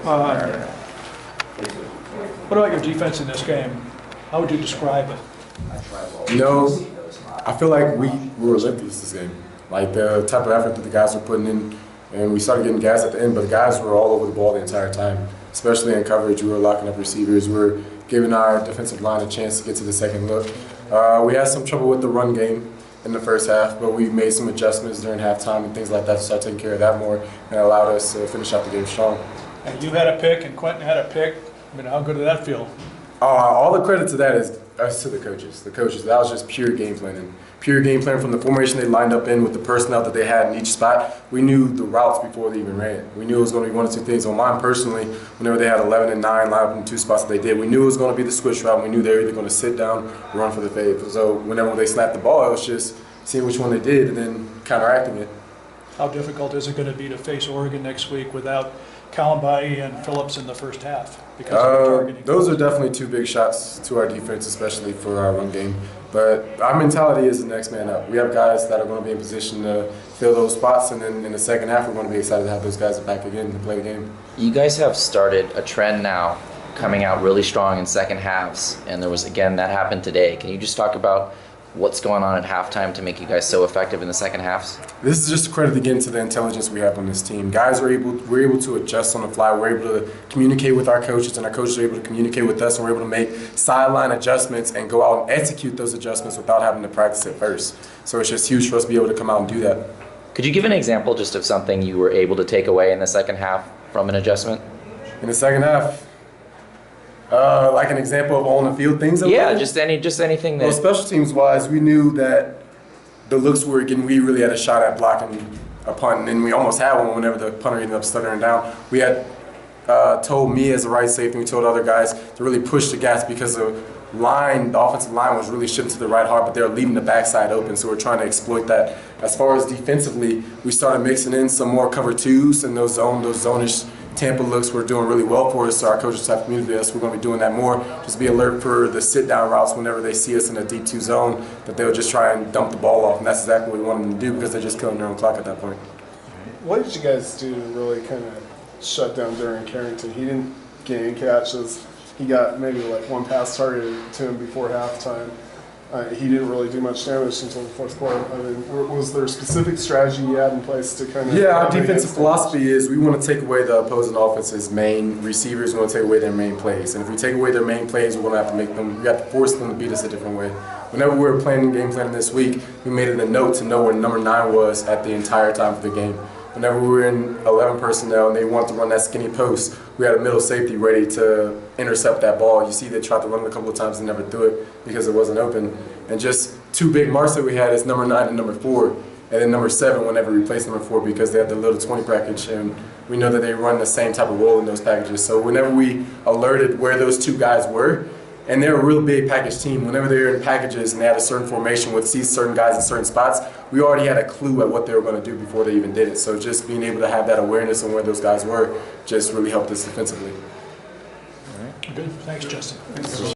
What about your defense in this game? How would you describe it? You know, I feel like we were Olympians this game. Like the type of effort that the guys were putting in, and we started getting gas at the end, but the guys were all over the ball the entire time, especially in coverage. We were locking up receivers. We were giving our defensive line a chance to get to the second look. We had some trouble with the run game in the first half, but we made some adjustments during halftime and things like that to start taking care of that more, and it allowed us to finish out the game strong. And you had a pick, and Quentin had a pick. I mean, how good did that feel? All the credit to that is us to the coaches. The coaches, that was just pure game planning. Pure game plan from the formation they lined up in with the personnel that they had in each spot. We knew the routes before they even ran. We knew it was going to be one or two things. On mine personally, whenever they had 11 and 9 lined up in two spots that they did, we knew it was going to be the switch route. And we knew they were either going to sit down or run for the fade. So whenever they snapped the ball, it was just seeing which one they did and then counteracting it. How difficult is it going to be to face Oregon next week without Kalambai and Phillips in the first half? Because of the targeting. Those are definitely two big shots to our defense, especially for our run game. But our mentality is the next man up. We have guys that are going to be in position to fill those spots, and then in the second half, we're going to be excited to have those guys back again to play the game. You guys have started a trend now, coming out really strong in second halves, and there was, again, that happened today. Can you just talk about what's going on at halftime to make you guys so effective in the second halves? This is just a credit again to the intelligence we have on this team. Guys we're able to adjust on the fly. We're able to communicate with our coaches, and our coaches are able to communicate with us, and we're able to make sideline adjustments and go out and execute those adjustments without having to practice it first. So it's just huge for us to be able to come out and do that. Could you give an example just of something you were able to take away in the second half from an adjustment? In the second half, like an example of on the field things? Yeah, just anything that... Well, special teams wise, we knew that the looks we were getting, we really had a shot at blocking a punt, and we almost had one whenever the punter ended up stuttering down. We had told me as a right safety, we told other guys to really push the gas because the offensive line was really shifting to the right hard, but they were leaving the backside open, so we're trying to exploit that. As far as defensively, we started mixing in some more cover twos and those zonish Tampa looks were doing really well for us, so our coaches have communicated us. We're going to be doing that more. Just be alert for the sit-down routes whenever they see us in a deep 2 zone, that they'll just try and dump the ball off, and that's exactly what we want them to do because they're just killing their own clock at that point. What did you guys do to really kind of shut down Darren Carrington? He didn't gain catches. He got maybe like one pass targeted to him before halftime. He didn't really do much damage until the fourth quarter. I mean, was there a specific strategy you had in place to kind of... Yeah, our defensive philosophy is we want to take away the opposing offense's main receivers. We want to take away their main plays. And if we take away their main plays, we're going to have to we have to force them to beat us a different way. Whenever we were playing game planning this week, we made it a note to know where number 9 was at the entire time for the game. Whenever we were in 11 personnel and they wanted to run that skinny post, we had a middle safety ready to intercept that ball. You see they tried to run it a couple of times and never threw it because it wasn't open. And just two big marks that we had is number 9 and number 4. And then number 7 whenever we replaced number 4 because they had the little 20 package, and we know that they run the same type of role in those packages. So whenever we alerted where those two guys were, and they're a real big package team, whenever they were in packages and they had a certain formation with certain guys in certain spots, we already had a clue at what they were going to do before they even did it. So just being able to have that awareness on where those guys were just really helped us defensively. All right. Good. Thanks, Justin.